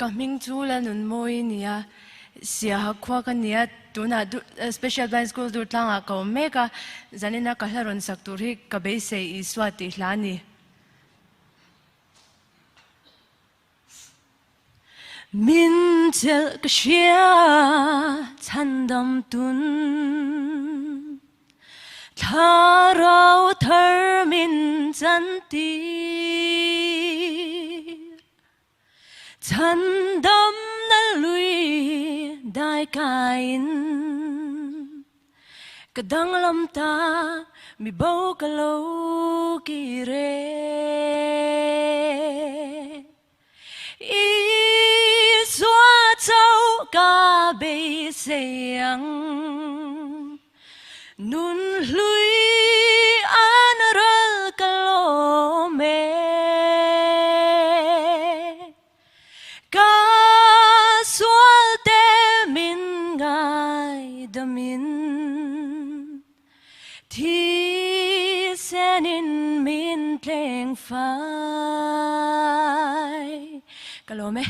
coming to la nun moi nia sia khwa ka nia tuna special blind school dur tlanga ka meka zanina ka halaron saktur hi ka be se I swati hlani min tel ka shia chandam tun tharau thar min chanti chandam na lui dai kain kadang lam ta mi bo ka lo ki re I xóa châu ca bê seyang nun lui an ral kalome ka sual te min ngai damin thi senin min tleng phai kalome